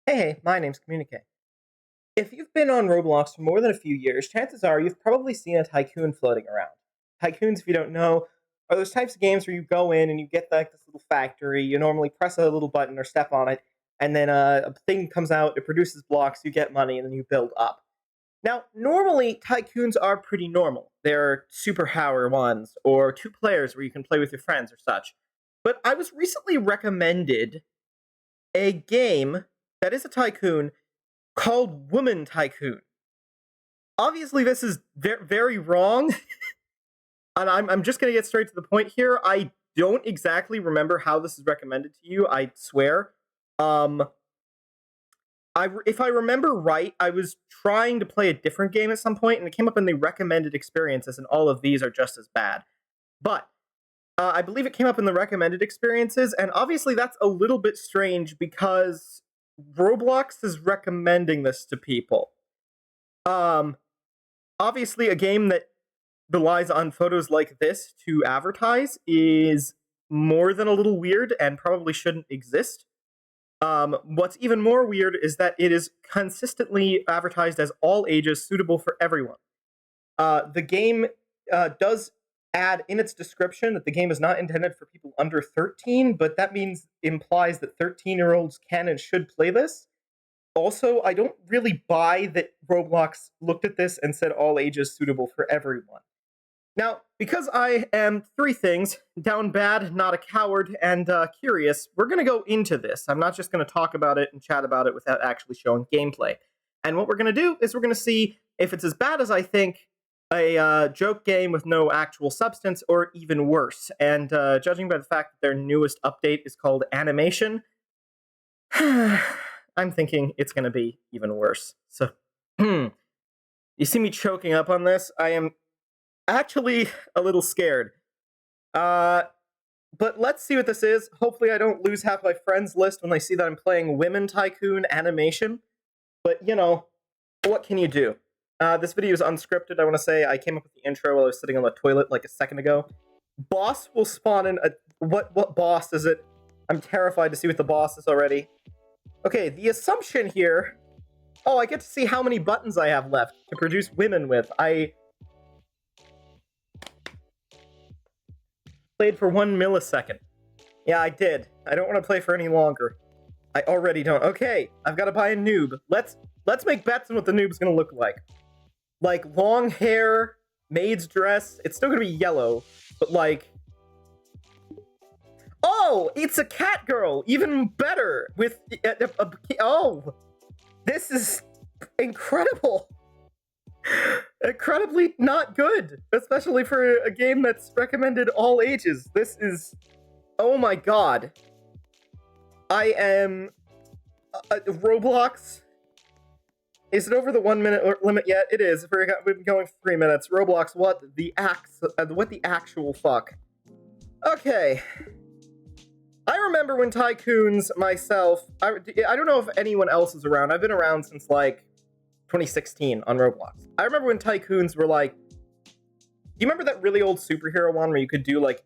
Hey, my name's Communique. If you've been on Roblox for more than a few years, chances are you've probably seen a Tycoon floating around. Tycoons, if you don't know, are those types of games where you go in and you get like this little factory. You normally press a little button or step on it, and then a thing comes out. It produces blocks. You get money, and then you build up. Now, normally Tycoons are pretty normal. They're superpower ones or two players where you can play with your friends or such. But I was recently recommended a game that is a Tycoon called Woman Tycoon. Obviously, this is very wrong, and I'm just going to get straight to the point here. I don't exactly remember how this is recommended to you, I swear. If I remember right, I was trying to play a different game at some point, and it came up in the recommended experiences, and all of these are just as bad. But I believe it came up in the recommended experiences, and obviously that's a little bit strange because Roblox is recommending this to people. Obviously, a game that relies on photos like this to advertise is more than a little weird and probably shouldn't exist. What's even more weird is that it is consistently advertised as all ages, suitable for everyone. The game does add in its description that the game is not intended for people under 13, but that implies that 13-year-olds can and should play this. Also, I don't really buy that Roblox looked at this and said all ages suitable for everyone. Now, because I am three things, down bad, not a coward, and curious, we're going to go into this. I'm not just going to talk about it and chat about it without actually showing gameplay. And what we're going to do is we're going to see if it's as bad as I think, a joke game with no actual substance, or even worse. And judging by the fact that their newest update is called Animation, I'm thinking it's going to be even worse. So, you see me choking up on this? I am actually a little scared. But let's see what this is. Hopefully I don't lose half my friends list when they see that I'm playing Women Tycoon Animation. But, you know, what can you do? This video is unscripted, I want to say. I came up with the intro while I was sitting on the toilet like a second ago. Boss will spawn in a... What boss is it? I'm terrified to see what the boss is already. Okay, the assumption here... Oh, I get to see how many buttons I have left to produce women with. I played for 1 millisecond. Yeah, I did. I don't want to play for any longer. I already don't. Okay, I've got to buy a noob. Let's make bets on what the noob's gonna look like. Like, long hair, maid's dress. It's still gonna be yellow, but like... Oh, it's a cat girl! Even better! With... oh! This is incredible! Incredibly not good! Especially for a game that's recommended all ages. This is... Oh my god. I am... Roblox... Is it over the 1 minute limit yet? It is. We've been going for 3 minutes. Roblox, what the actual fuck? Okay. I remember when Tycoons myself... I don't know if anyone else is around. I've been around since, like, 2016 on Roblox. I remember when Tycoons were, like... Do you remember that really old superhero one where you could do, like,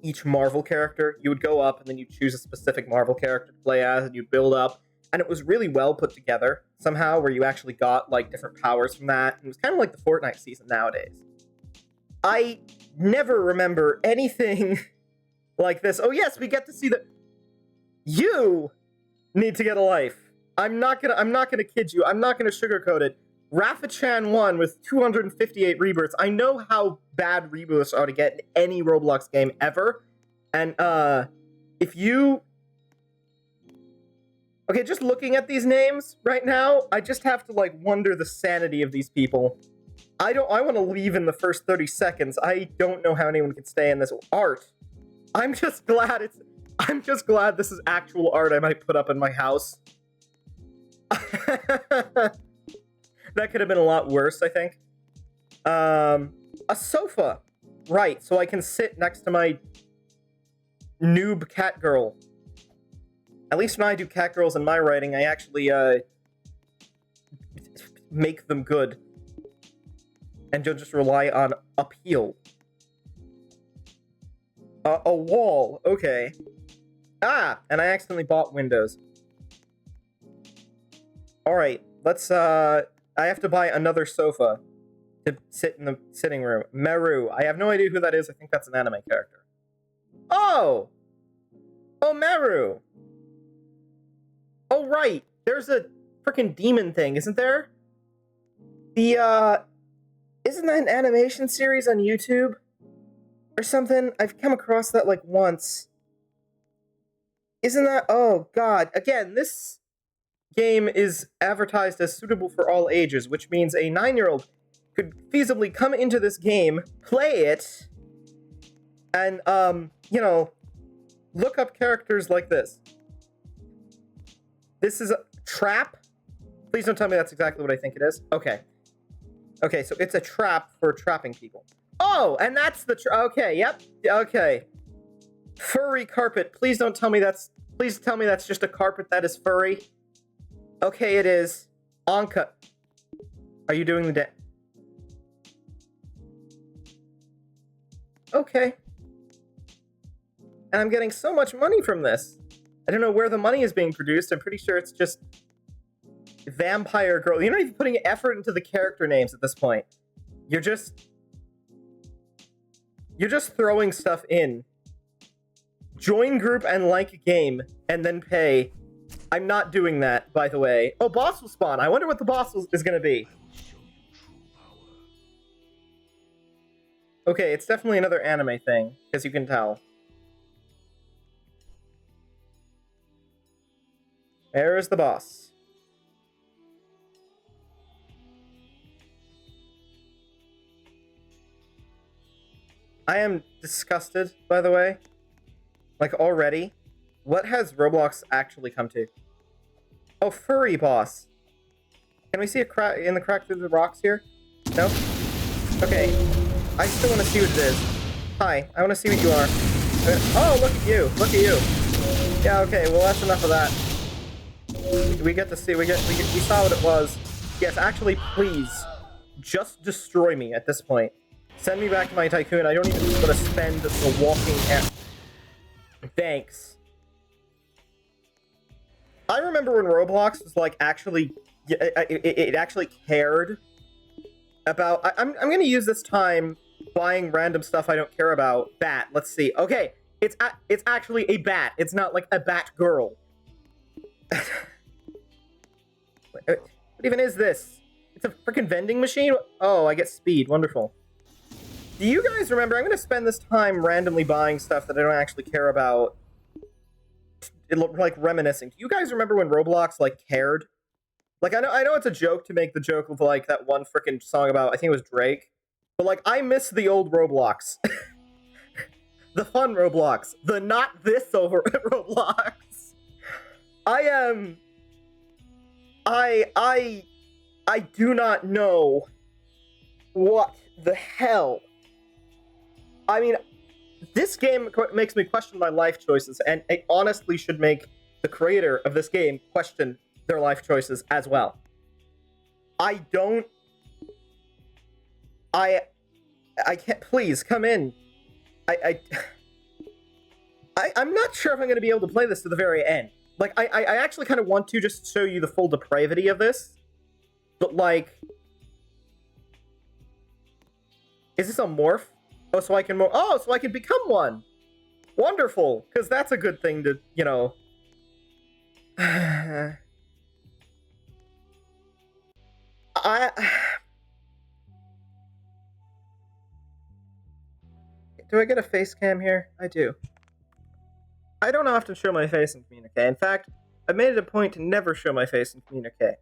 each Marvel character? You would go up, and then you'd choose a specific Marvel character to play as, and you'd build up. And it was really well put together, somehow, where you actually got, like, different powers from that. And it was kind of like the Fortnite season nowadays. I never remember anything like this. Oh, yes, we get to see that you need to get a life. I'm not gonna kid you. I'm not gonna sugarcoat it. Rafa-chan won with 258 rebirths. I know how bad rebirths are to get in any Roblox game ever. And, if you... Okay, just looking at these names right now, I just have to, like, wonder the sanity of these people. I want to leave in the first 30 seconds. I don't know how anyone can stay in this art. I'm just glad this is actual art I might put up in my house. That could have been a lot worse, I think. A sofa. Right, so I can sit next to my noob cat girl. At least when I do cat girls in my writing, I actually, make them good. And don't just rely on appeal. A wall, okay. Ah, and I accidentally bought windows. Alright, let's, I have to buy another sofa to sit in the sitting room. Meru. I have no idea who that is. I think that's an anime character. Oh! Oh, Meru! Oh, right. There's a freaking demon thing, isn't there? The, isn't that an animation series on YouTube? Or something? I've come across that, like, once. Isn't that... Oh, God. Again, this game is advertised as suitable for all ages, which means a 9-year-old could feasibly come into this game, play it, and, you know, look up characters like this. This is a trap? Please don't tell me that's exactly what I think it is. Okay. Okay, so it's a trap for trapping people. Oh, and that's the okay, yep. Okay. Furry carpet. Please don't tell me that's... Please tell me that's just a carpet that is furry. Okay, it is. Anka. Are you doing the Okay. And I'm getting so much money from this. I don't know where the money is being produced. I'm pretty sure it's just... Vampire girl. You're not even putting effort into the character names at this point. You're just throwing stuff in. Join group and like a game, and then pay. I'm not doing that, by the way. Oh, boss will spawn. I wonder what the boss is gonna be. Okay, it's definitely another anime thing, as you can tell. Where is the boss? I am disgusted, by the way. Like, already. What has Roblox actually come to? Oh, furry boss. Can we see a crack in the crack through the rocks here? No? Okay. I still want to see what it is. Hi, I want to see what you are. Oh, look at you. Look at you. Yeah, okay, well, that's enough of that. We get to see, we saw what it was. Yes, actually, please. Just destroy me at this point. Send me back to my Tycoon. I don't even want to spend the walking Thanks. I remember when Roblox was like actually, it actually cared about. I'm gonna use this time buying random stuff I don't care about. Bat. Let's see. Okay, it's actually a bat. It's not like a bat girl. What even is this? It's a freaking vending machine. Oh, I get speed. Wonderful. Do you guys remember? I'm going to spend this time randomly buying stuff that I don't actually care about. Like, reminiscing. Do you guys remember when Roblox, like, cared? Like, I know it's a joke to make the joke of, like, that one freaking song about, I think it was Drake. But, like, I miss the old Roblox. The fun Roblox. The not this over Roblox. I do not know what the hell. I mean, this game makes me question my life choices, and it honestly should make the creator of this game question their life choices as well. I can't, please, come in. I'm not sure if I'm going to be able to play this to the very end. Like, I actually kind of want to just show you the full depravity of this, but, like... Is this a morph? Oh, so I can so I can become one! Wonderful! Because that's a good thing to, you know... Do I get a face cam here? I do. I don't often show my face in Communique. In fact, I've made it a point to never show my face in Communique.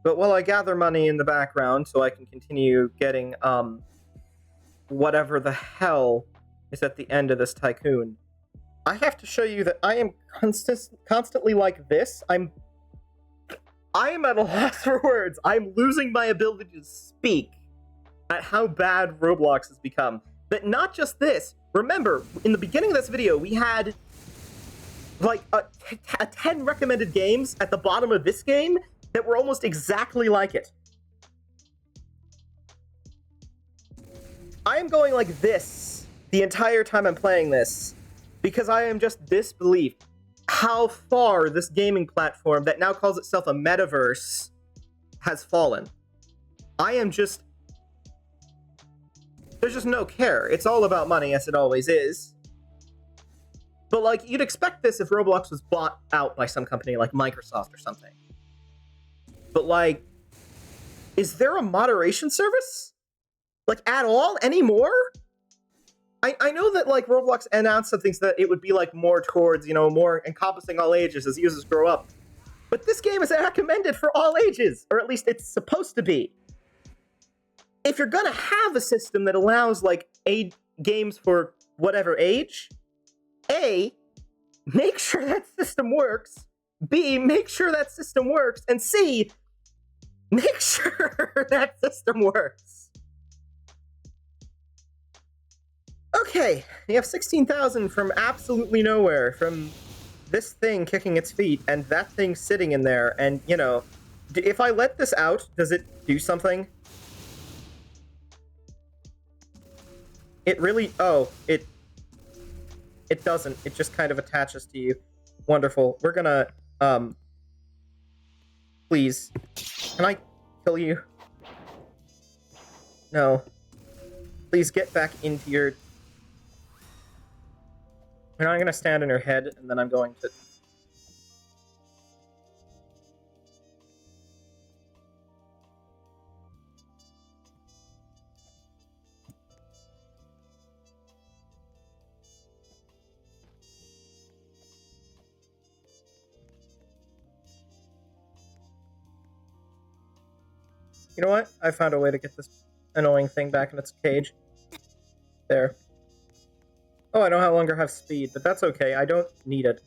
But while I gather money in the background so I can continue getting, whatever the hell is at the end of this Tycoon, I have to show you that I am constantly like this. I am at a loss for words. I'm losing my ability to speak at how bad Roblox has become. But not just this. Remember, in the beginning of this video, we had like 10 recommended games at the bottom of this game that were almost exactly like it. I am going like this the entire time I'm playing this because I am just disbelieved how far this gaming platform that now calls itself a metaverse has fallen. There's just no care. It's all about money, as it always is. But, like, you'd expect this if Roblox was bought out by some company like Microsoft or something. But, like, is there a moderation service? Like, at all? Anymore? I know that, like, Roblox announced some things that it would be, like, more towards, you know, more encompassing all ages as users grow up. But this game is recommended for all ages, or at least it's supposed to be. If you're gonna have a system that allows, like, games for whatever age, A, make sure that system works, B, make sure that system works, and C, make sure that system works. Okay, you have 16,000 from absolutely nowhere, from this thing kicking its feet, and that thing sitting in there, and, you know, if I let this out, does it do something? It really... Oh, it doesn't. It just kind of attaches to you. Wonderful. We're gonna, please. Can I kill you? No. Please get back into your... You know, I'm gonna stand on your head, and then I'm going to... You know what? I found a way to get this annoying thing back in its cage. There. Oh, I no longer have speed, but that's okay. I don't need it.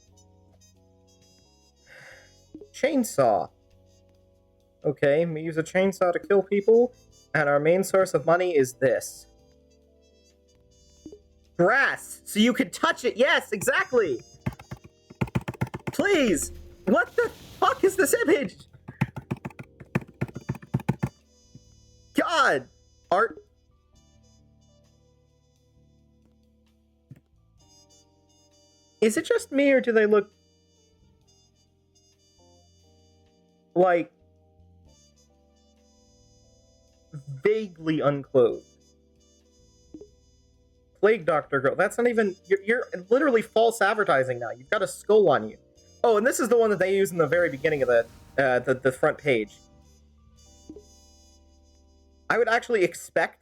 Chainsaw. Okay, we use a chainsaw to kill people, and our main source of money is this. Grass! So you can touch it! Yes, exactly! Please! What the fuck is this image? God! Art... Is it just me, or do they look... like... vaguely unclothed? Plague Doctor Girl. That's not even... You're literally false advertising now. You've got a skull on you. Oh, and this is the one that they use in the very beginning of the front page. I would actually expect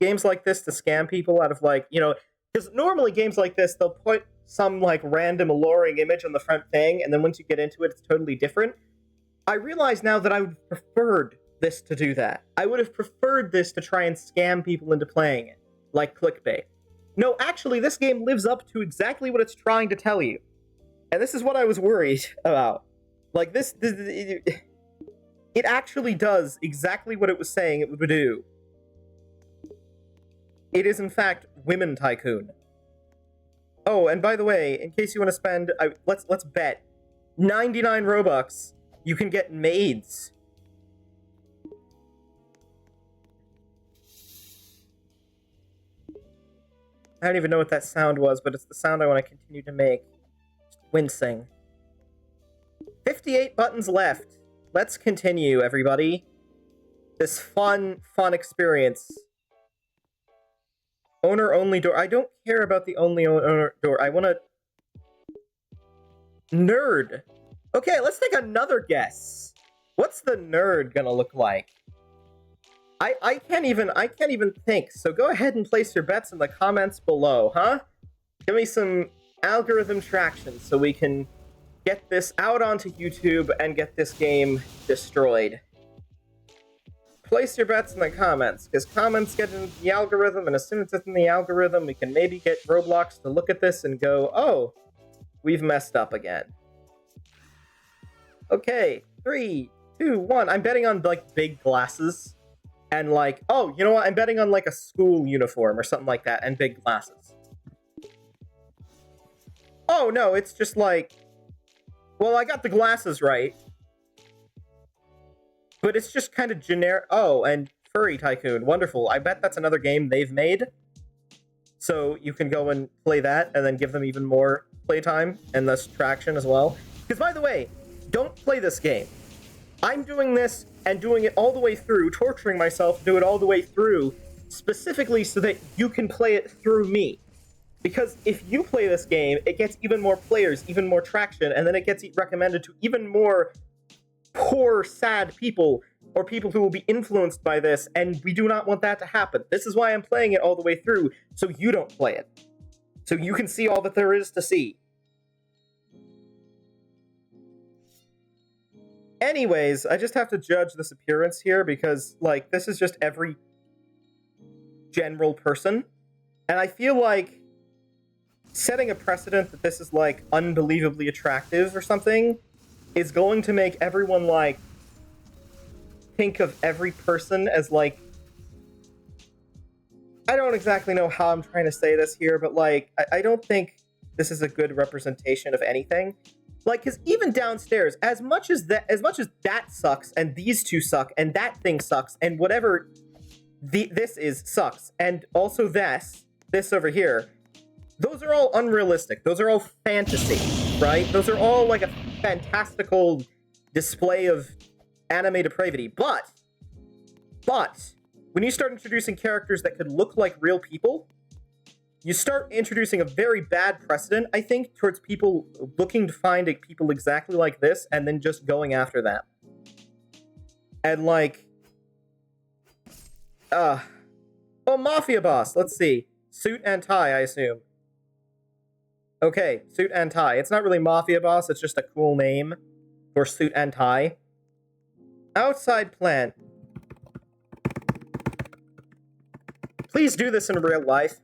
games like this to scam people out of, like, you know... Because normally games like this, they'll put some, like, random alluring image on the front thing, and then once you get into it, it's totally different. I realize now that I would have preferred this to do that. I would have preferred this to try and scam people into playing it, like clickbait. No, actually, this game lives up to exactly what it's trying to tell you. And this is what I was worried about. Like, it actually does exactly what it was saying it would do. It is, in fact, Women Tycoon. Oh, and by the way, in case you want to spend... let's bet. 99 Robux, you can get maids. I don't even know what that sound was, but it's the sound I want to continue to make. Just wincing. 58 buttons left. Let's continue, everybody. This fun experience. Owner-only door. I don't care about the only owner door. I want to... Nerd. Okay, let's take another guess. What's the nerd gonna look like? I can't even think, so go ahead and place your bets in the comments below, huh? Give me some algorithm traction so we can get this out onto YouTube and get this game destroyed. Place your bets in the comments, because comments get into the algorithm, and as soon as it's in the algorithm, we can maybe get Roblox to look at this and go, oh, we've messed up again. Okay, 3, 2, 1. I'm betting on, like, big glasses. And, like, oh, you know what? I'm betting on, like, a school uniform or something like that, and big glasses. Oh, no, it's just, like... Well, I got the glasses right. But it's just kind of generic... Oh, and Furry Tycoon. Wonderful. I bet that's another game they've made. So you can go and play that, and then give them even more playtime, and thus traction as well. Because, by the way, don't play this game. I'm doing this and doing it all the way through, torturing myself to do it all the way through, specifically so that you can play it through me. Because if you play this game, it gets even more players, even more traction, and then it gets recommended to even more poor, sad people, or people who will be influenced by this, and we do not want that to happen. This is why I'm playing it all the way through, so you don't play it. So you can see all that there is to see. Anyways, I just have to judge this appearance here, because, like, this is just every general person, and I feel like setting a precedent that this is, like, unbelievably attractive or something is going to make everyone, like, think of every person as, like... I don't exactly know how I'm trying to say this here, but, like, I don't think this is a good representation of anything. Like, because even downstairs, as much as that sucks, and these two suck, and that thing sucks, and whatever this is sucks, and also this over here, those are all unrealistic. Those are all fantasy, right? Those are all like a fantastical display of anime depravity. But when you start introducing characters that could look like real people, you start introducing a very bad precedent, I think, towards people looking to find people exactly like this and then just going after that. And like, oh, Mafia Boss, let's see. Suit and tie, I assume. Okay, suit and tie. It's not really Mafia Boss, it's just a cool name for suit and tie. Outside plant. Please do this in real life.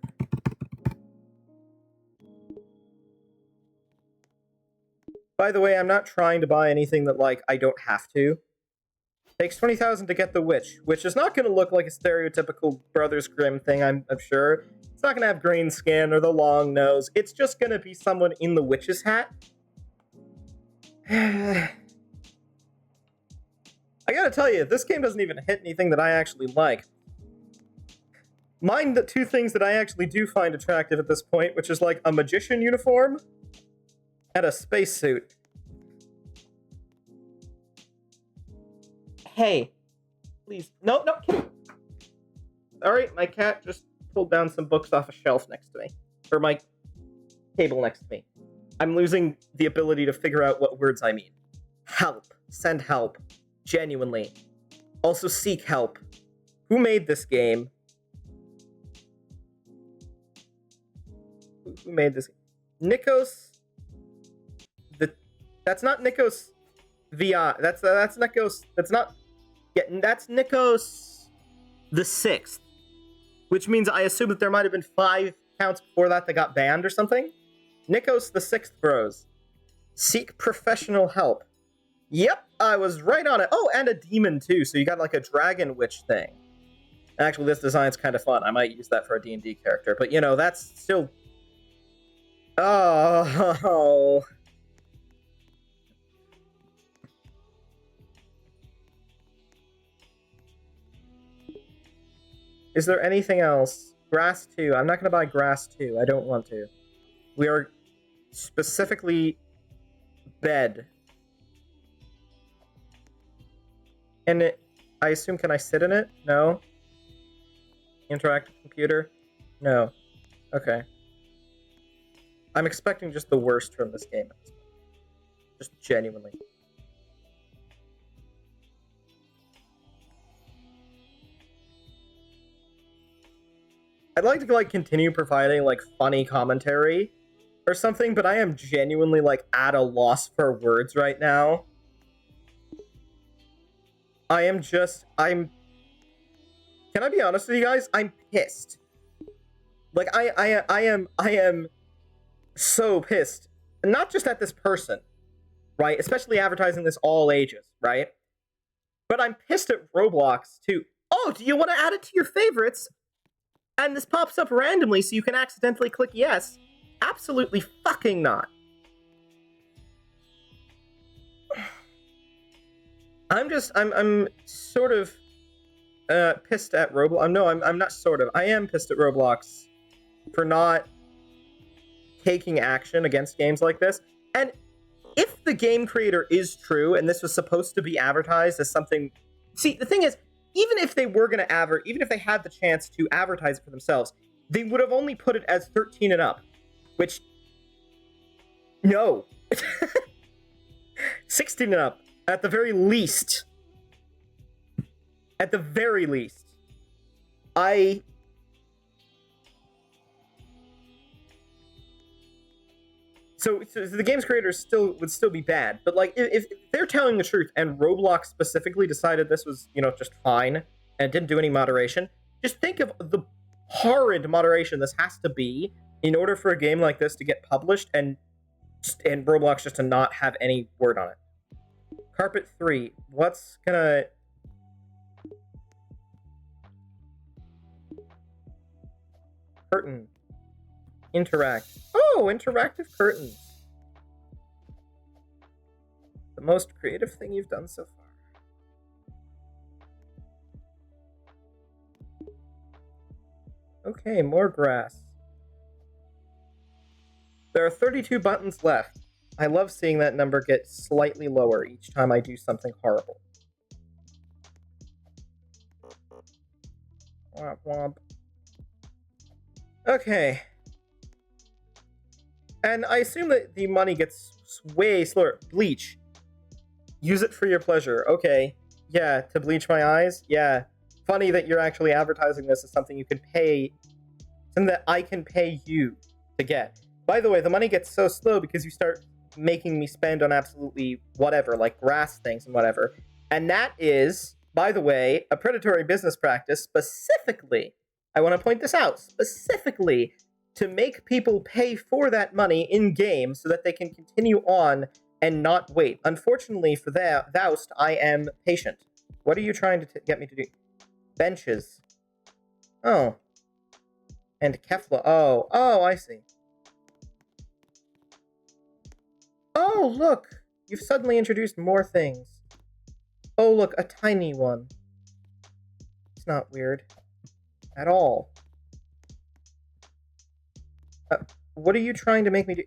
By the way, I'm not trying to buy anything that, like, I don't have to. Takes 20,000 to get the witch, which is not going to look like a stereotypical Brothers Grimm thing, I'm sure. It's not going to have green skin or the long nose. It's just going to be someone in the witch's hat. I gotta tell you, this game doesn't even hit anything that I actually like. Mind the two things that I actually do find attractive at this point, which is like a magician uniform and a spacesuit. Hey, please. No, kitty. Alright, my cat just pulled down some books off a shelf next to me. Or my table next to me. I'm losing the ability to figure out what words I mean. Help. Send help. Genuinely. Also seek help. Who made this game? Who made this? Nikos. That's not Nikos VI. That's Nikos. That's not. Yeah, that's Nikos the 6th. Which means I assume that there might have been 5 counts before that got banned or something. Nikos the 6th bros. Seek professional help. Yep, I was right on it. Oh, and a demon too, so you got like a dragon witch thing. Actually, this design's kind of fun. I might use that for a D&D character, but you know, that's still... Oh... Is there anything else? Grass 2. I'm not going to buy Grass 2. I don't want to. We are specifically bed. And it, I assume, can I sit in it? No. Interactive computer? No. Okay. I'm expecting just the worst from this game. Just genuinely. I'd like to, like, continue providing, like, funny commentary or something, but I am genuinely, like, at a loss for words right now. I'm... Can I be honest with you guys? I'm pissed. Like, I am so pissed. Not just at this person, right? Especially advertising this all ages, right? But I'm pissed at Roblox, too. Oh, do you want to add it to your favorites? And this pops up randomly so you can accidentally click yes. Absolutely fucking not. I'm sort of pissed at Roblox. No, I'm not sort of. I am pissed at Roblox for not taking action against games like this. And if the game creator is true, and this was supposed to be advertised as something... See, the thing is, even if they were going to even if they had the chance to advertise it for themselves, they would have only put it as 13 and up, which... No. 16 and up, at the very least. At the very least. So the game's creators would still be bad, but like if they're telling the truth and Roblox specifically decided this was, you know, just fine and didn't do any moderation, just think of the horrid moderation this has to be in order for a game like this to get published and Roblox just to not have any word on it. Carpet 3, what's gonna... Curtain. Interact. Oh, interactive curtains. The most creative thing you've done so far. Okay, more grass. There are 32 buttons left. I love seeing that number get slightly lower each time I do something horrible. Womp womp. Okay. And I assume that the money gets way slower. Bleach. Use it for your pleasure. Okay. Yeah, to bleach my eyes? Yeah. Funny that you're actually advertising this as something you can pay... Something that I can pay you to get. By the way, the money gets so slow because you start making me spend on absolutely whatever, like grass things and whatever. And that is, by the way, a predatory business practice specifically... I want to point this out, specifically to make people pay for that money in-game so that they can continue on and not wait. Unfortunately for Thoust, I am patient. What are you trying to get me to do? Benches. Oh. And Kefla. Oh, I see. Oh, look! You've suddenly introduced more things. Oh, look, a tiny one. It's not weird. At all. What are you trying to make me do?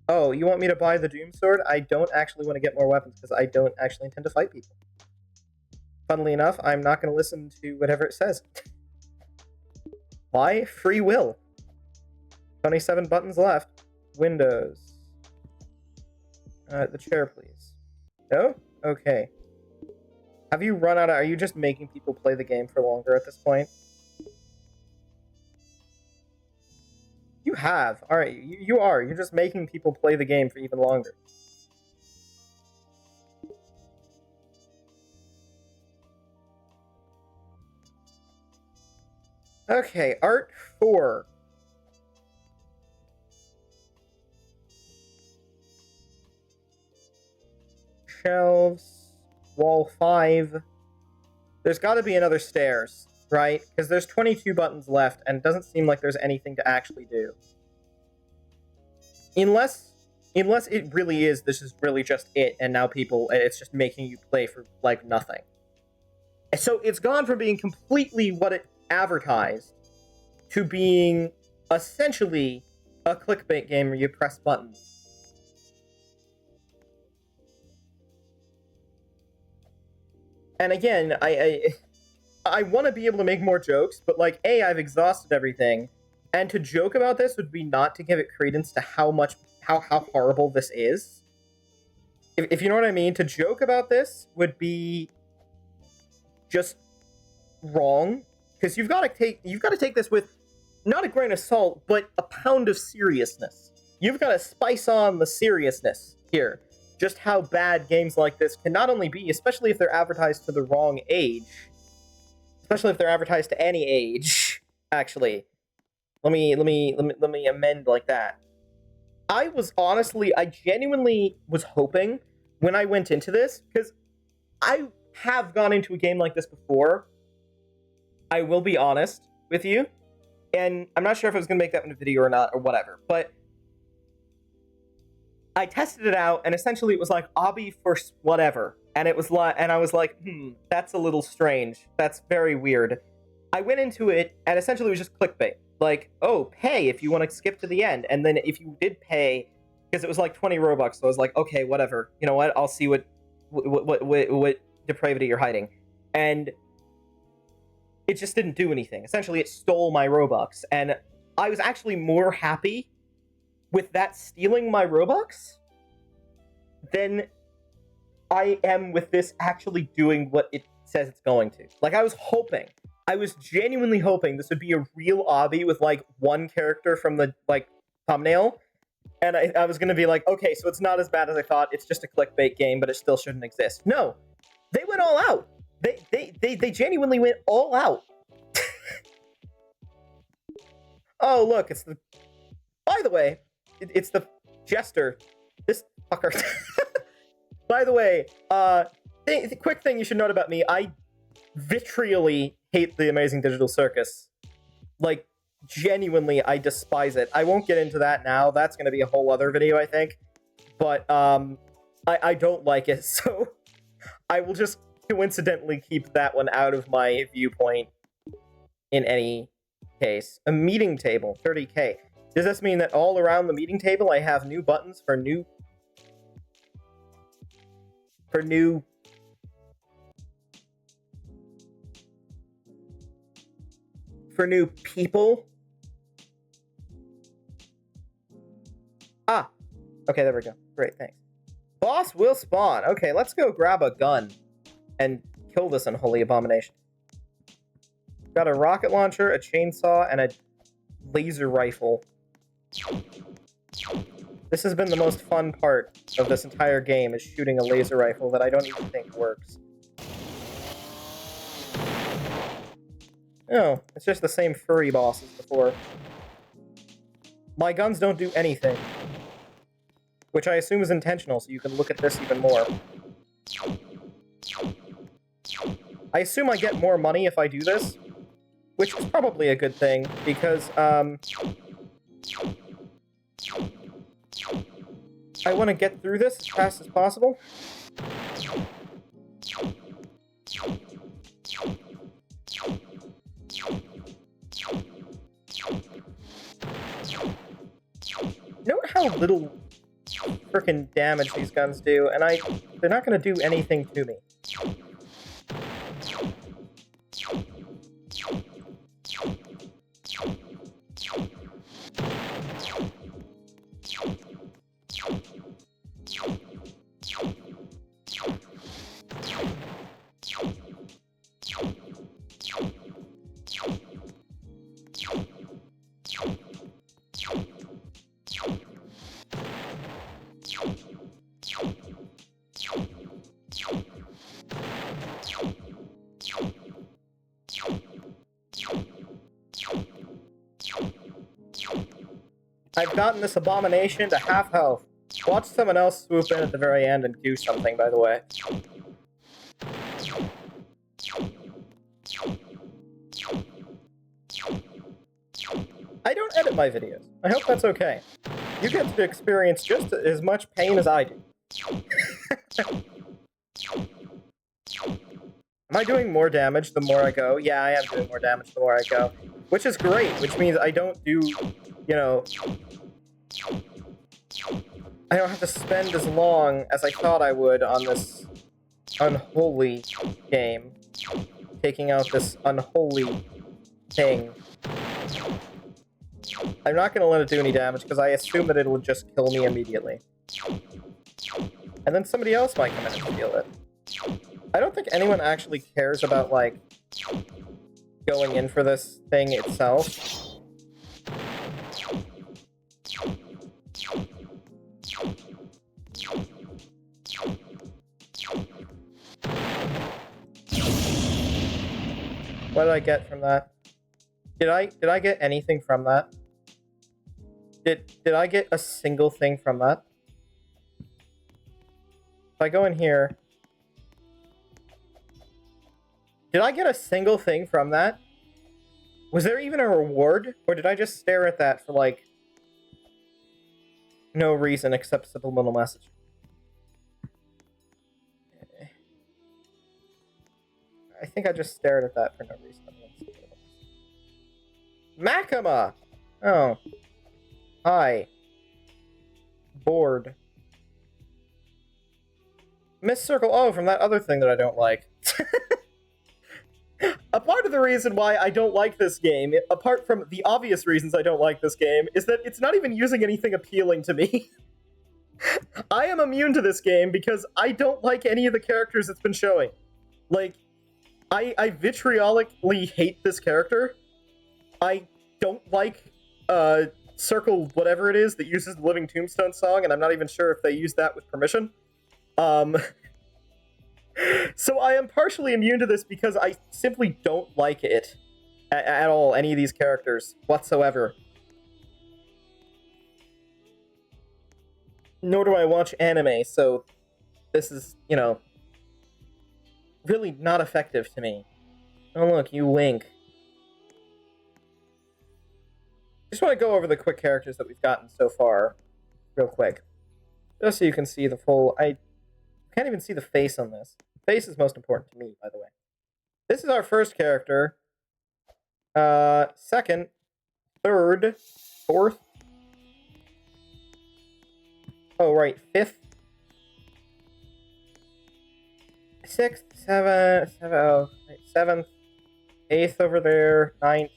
Oh, you want me to buy the Doom Sword? I don't actually want to get more weapons because I don't actually intend to fight people. Funnily enough, I'm not going to listen to whatever it says. Why? Free will. 27 buttons left. Windows. The chair, please. No? Okay. Have you run out of... Are you just making people play the game for longer at this point? You have. Alright, you are. You're just making people play the game for even longer. Okay, Art 4. Shelves. Wall 5. There's got to be another stairs. Right? Because there's 22 buttons left, and it doesn't seem like there's anything to actually do. Unless it really is, this is really just it, and now it's just making you play for, like, nothing. So it's gone from being completely what it advertised to being essentially a clickbait game where you press buttons. And again, I want to be able to make more jokes, but, like, A, I've exhausted everything, and to joke about this would be not to give it credence to how horrible this is. If you know what I mean, to joke about this would be just wrong, because you've got to take this with not a grain of salt, but a pound of seriousness. You've got to spice on the seriousness here. Just how bad games like this can not only be, especially if they're advertised to the wrong age. Especially if they're advertised to any age, actually. Let me amend like that. I genuinely was hoping when I went into this, because I have gone into a game like this before. I will be honest with you, and I'm not sure if I was going to make that in a video or not, or whatever, but I tested it out, and essentially it was like, obby for whatever. And it was like, and I was like, that's a little strange. That's very weird. I went into it, and essentially it was just clickbait. Like, oh, pay if you want to skip to the end. And then if you did pay, because it was like 20 Robux. So I was like, okay, whatever. You know what? I'll see what depravity you're hiding. And it just didn't do anything. Essentially, it stole my Robux. And I was actually more happy with that stealing my Robux than I am with this actually doing what it says it's going to. Like, I was genuinely hoping this would be a real obby with, like, one character from the, like, thumbnail. And I was going to be like, okay, so it's not as bad as I thought. It's just a clickbait game, but it still shouldn't exist. No, they went all out. They genuinely went all out. Oh, look, it's the... By the way, it's the Jester. This fucker. By the way, quick thing you should note about me, I vitriolly hate the Amazing Digital Circus. Like, genuinely, I despise it. I won't get into that now. That's going to be a whole other video, I think. But, I don't like it, so I will just coincidentally keep that one out of my viewpoint in any case. A meeting table, 30k. Does this mean that all around the meeting table I have new buttons for new people? Ah, okay, there we go. Great, thanks. Boss will spawn. Okay, let's go grab a gun and kill this unholy abomination. Got a rocket launcher, a chainsaw, and a laser rifle. This has been the most fun part of this entire game, is shooting a laser rifle that I don't even think works. No, it's just the same furry boss as before. My guns don't do anything. Which I assume is intentional, so you can look at this even more. I assume I get more money if I do this, which is probably a good thing, because, I want to get through this as fast as possible. Note how little frickin' damage these guns do, and they're not gonna do anything to me. I've gotten this abomination to half health. Watch someone else swoop in at the very end and do something, by the way. I don't edit my videos. I hope that's okay. You get to experience just as much pain as I do. Am I doing more damage the more I go? Yeah, I am doing more damage the more I go. Which is great, which means I don't do, you know... I don't have to spend as long as I thought I would on this unholy game. Taking out this unholy thing. I'm not going to let it do any damage, because I assume that it'll just kill me immediately. And then somebody else might come in and steal it. I don't think anyone actually cares about, like, going in for this thing itself. What did I get from that? Did I get anything from that? Did I get a single thing from that? If I go in here... Did I get a single thing from that? Was there even a reward? Or did I just stare at that for, like, no reason except subliminal message? I think I just stared at that for no reason. Makima! Oh. Hi. Bored. Miss Circle, oh, from that other thing that I don't like. A part of the reason why I don't like this game, apart from the obvious reasons I don't like this game, is that it's not even using anything appealing to me. I am immune to this game because I don't like any of the characters it's been showing. Like, I vitriolically hate this character. I don't like, Circle whatever it is that uses the Living Tombstone song, and I'm not even sure if they use that with permission. So I am partially immune to this because I simply don't like it at all, any of these characters whatsoever. Nor do I watch anime, so this is, you know, really not effective to me. Oh look, you wink. Just want to go over the quick characters that we've gotten so far, real quick. Just so you can see the full... I can't even see the face on this. Face is most important to me, by the way. This is our first character. Second, third, fourth. Oh, right, fifth. Sixth, seventh, eighth over there, ninth.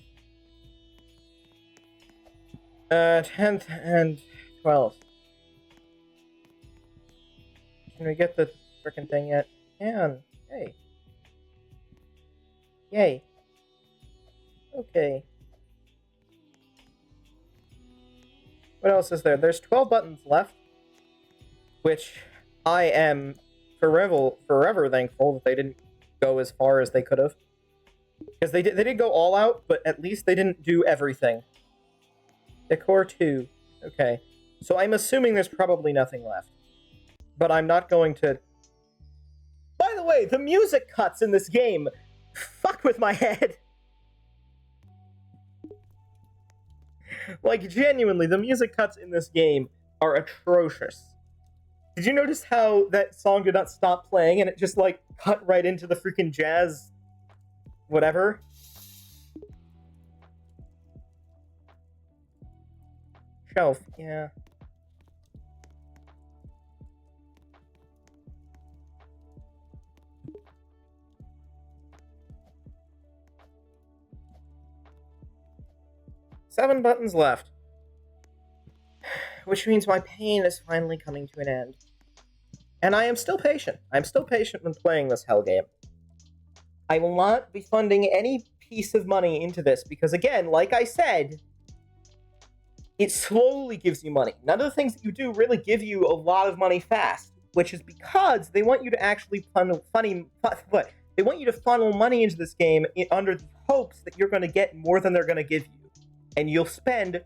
10th and 12th. Can we get the frickin' thing yet? Can. Yay. Yay. Okay. What else is there? There's 12 buttons left, which I am forever thankful that they didn't go as far as they could have. Because they did go all out, but at least they didn't do everything. Decor 2. Okay. So I'm assuming there's probably nothing left. But I'm not going to... By the way, the music cuts in this game fuck with my head. Like, genuinely, the music cuts in this game are atrocious. Did you notice how that song did not stop playing and it just, like, cut right into the freaking jazz... whatever? Shelf, yeah. Seven buttons left. Which means my pain is finally coming to an end. And I am still patient. I'm still patient when playing this hell game. I will not be funding any piece of money into this because, again, like I said, it slowly gives you money. None of the things that you do really give you a lot of money fast, which is because they want you to actually they want you to funnel money into this game under the hopes that you're going to get more than they're going to give you. And you'll spend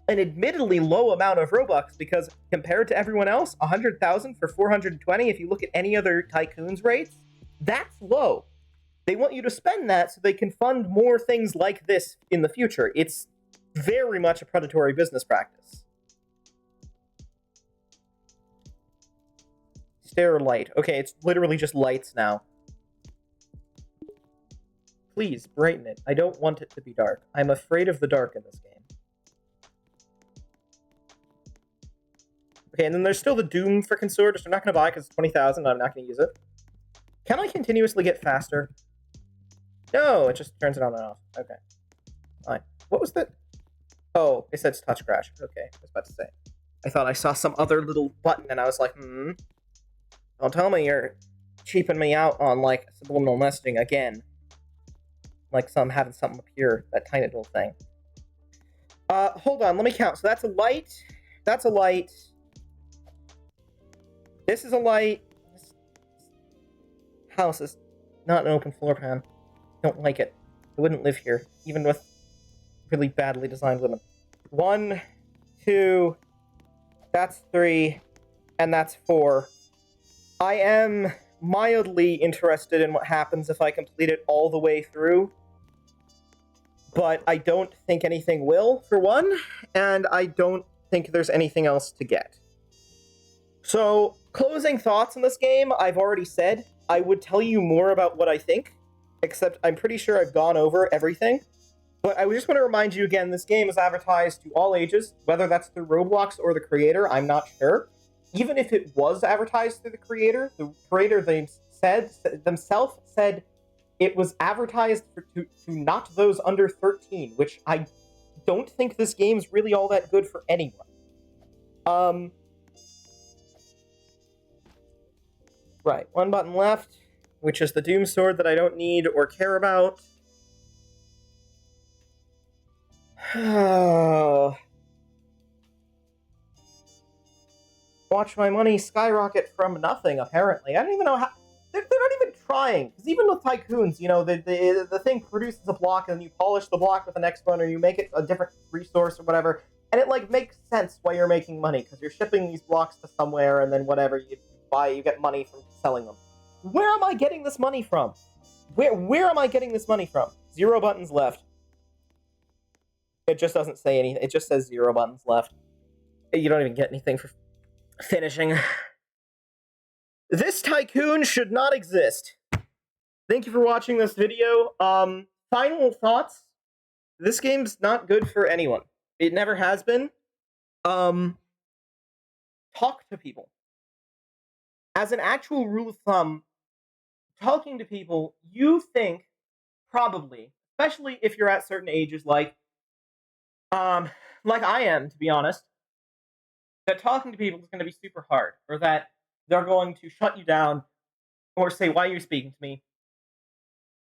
an admittedly low amount of Robux because compared to everyone else, 100,000 for 420, if you look at any other Tycoon's rates, that's low. They want you to spend that so they can fund more things like this in the future. It's very much a predatory business practice. Stair light. Okay, it's literally just lights now. Please, brighten it. I don't want it to be dark. I'm afraid of the dark in this game. Okay, and then there's still the Doom frickin' sword, which I'm not going to buy because it's 20,000 and I'm not going to use it. Can I continuously get faster? No, it just turns it on and off. Okay. Fine. What was that? Oh, it says touch crash. Okay, I was about to say. I thought I saw some other little button and I was like, Don't tell me you're cheaping me out on, like, subliminal messaging again. Like having something appear, that tiny little thing. Hold on, let me count. So that's a light. That's a light. This is a light. This house is not an open floor plan. Don't like it. I wouldn't live here, even with really badly designed women. 1, 2, that's 3, and that's 4. I am mildly interested in what happens if I complete it all the way through. But I don't think anything will, for one, and I don't think there's anything else to get. So, closing thoughts on this game, I've already said. I would tell you more about what I think, except I'm pretty sure I've gone over everything. But I just want to remind you again, this game is advertised to all ages, whether that's through Roblox or the creator, I'm not sure. even if it was advertised through the creator themselves said it was advertised to not those under 13, which I don't think this game's really all that good for anyone. Right, one button left, which is the Doom Sword that I don't need or care about. Watch my money skyrocket from nothing, apparently. I don't even know how... They're not even trying, because even with Tycoons, you know, the thing produces a block, and you polish the block with the next one, or you make it a different resource or whatever, and it, like, makes sense why you're making money, because you're shipping these blocks to somewhere, and then whatever, you buy, you get money from selling them. Where am I getting this money from? Where am I getting this money from? 0 buttons left. It just doesn't say anything. It just says 0 buttons left. You don't even get anything for finishing. This Tycoon should not exist. Thank you for watching this video. Final thoughts. This game's not good for anyone. It never has been. Talk to people. As an actual rule of thumb, talking to people, you think, probably, especially if you're at certain ages, like I am, to be honest, that talking to people is going to be super hard, or that they're going to shut you down, or say, why are you speaking to me?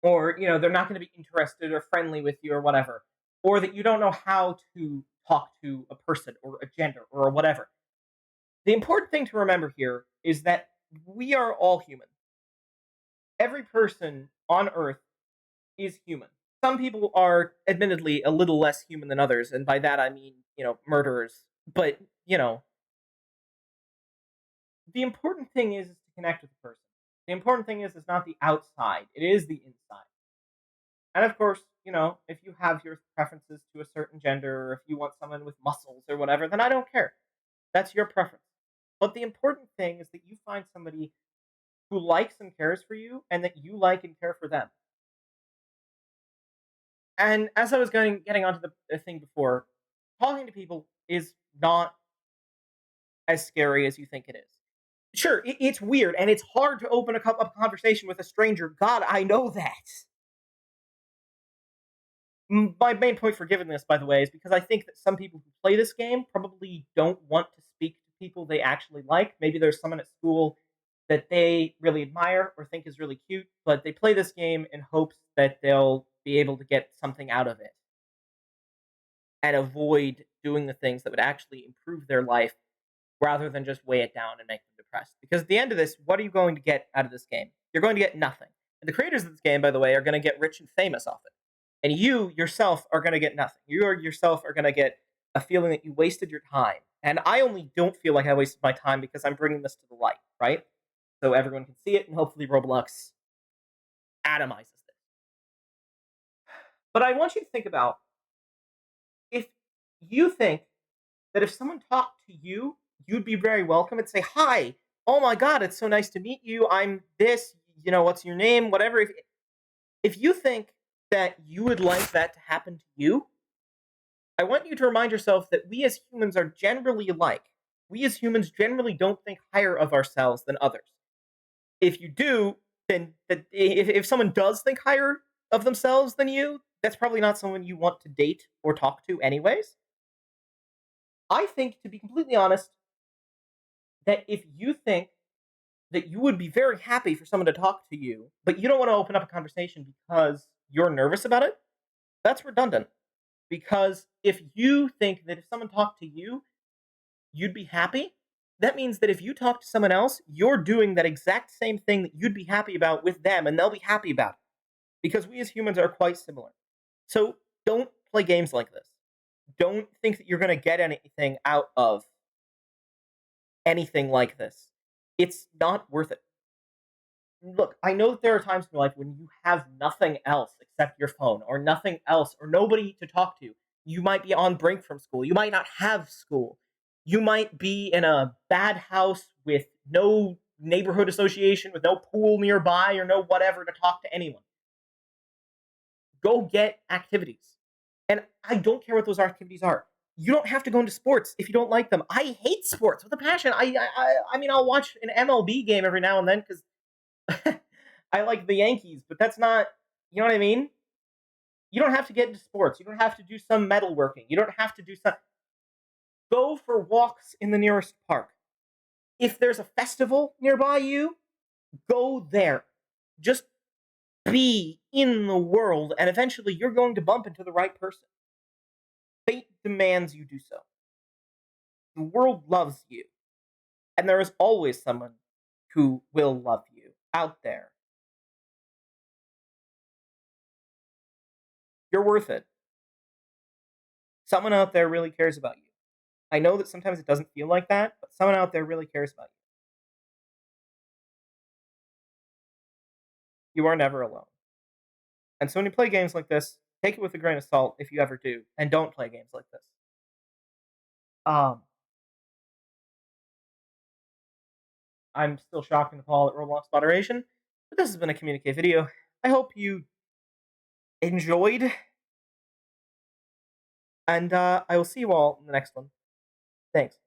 Or, you know, they're not going to be interested or friendly with you or whatever. Or that you don't know how to talk to a person or a gender or whatever. The important thing to remember here is that we are all human. Every person on Earth is human. Some people are admittedly a little less human than others, and by that I mean, you know, murderers. But, you know, the important thing is to connect with the person. The important thing is it's not the outside, it is the inside. And of course, you know, if you have your preferences to a certain gender, or if you want someone with muscles or whatever, then I don't care. That's your preference. But the important thing is that you find somebody who likes and cares for you, and that you like and care for them. And as I was getting onto the thing before, talking to people is not as scary as you think it is. Sure, it's weird, and it's hard to open up a conversation with a stranger. God, I know that. My main point for giving this, by the way, is because I think that some people who play this game probably don't want to speak to people they actually like. Maybe there's someone at school that they really admire or think is really cute, but they play this game in hopes that they'll be able to get something out of it and avoid doing the things that would actually improve their life rather than just weigh it down and make them depressed. Because at the end of this, what are you going to get out of this game? You're going to get nothing. And the creators of this game, by the way, are going to get rich and famous off it. And you yourself are going to get nothing. You yourself are going to get a feeling that you wasted your time. And I only don't feel like I wasted my time because I'm bringing this to the light, right? So everyone can see it, and hopefully Roblox atomizes this. But I want you to think about, if you think that if someone talked to you, you'd be very welcome and say, hi, oh my god, it's so nice to meet you, I'm this, you know, what's your name, whatever. If you think that you would like that to happen to you, I want you to remind yourself that we as humans are generally alike. We as humans generally don't think higher of ourselves than others. If you do, then if someone does think higher of themselves than you, that's probably not someone you want to date or talk to anyways. I think, to be completely honest, that if you think that you would be very happy for someone to talk to you, but you don't want to open up a conversation because you're nervous about it, that's redundant. Because if you think that if someone talked to you, you'd be happy, that means that if you talk to someone else, you're doing that exact same thing that you'd be happy about with them, and they'll be happy about it. Because we as humans are quite similar. So don't play games like this. Don't think that you're going to get anything out of anything like this. It's not worth it. Look, I know that there are times in your life when you have nothing else except your phone, or nothing else, or nobody to talk to. You might be on break from school. You might not have school. You might be in a bad house with no neighborhood association, with no pool nearby, or no whatever to talk to anyone. Go get activities. And I don't care what those activities are. You don't have to go into sports if you don't like them. I hate sports with a passion. I mean, I'll watch an MLB game every now and then because I like the Yankees, but that's not, you know what I mean? You don't have to get into sports. You don't have to do some metalworking. You don't have to do some. Go for walks in the nearest park. If there's a festival nearby you, go there. Just be in the world, and eventually you're going to bump into the right person. Fate demands you do so. The world loves you, and there is always someone who will love you out there. You're worth it. Someone out there really cares about you. I know that sometimes it doesn't feel like that, but someone out there really cares about you. You are never alone. And so when you play games like this, take it with a grain of salt if you ever do, and don't play games like this. I'm still shocked and appalled at Roblox moderation, but this has been a Communicate video. I hope you enjoyed, and I will see you all in the next one. Thanks.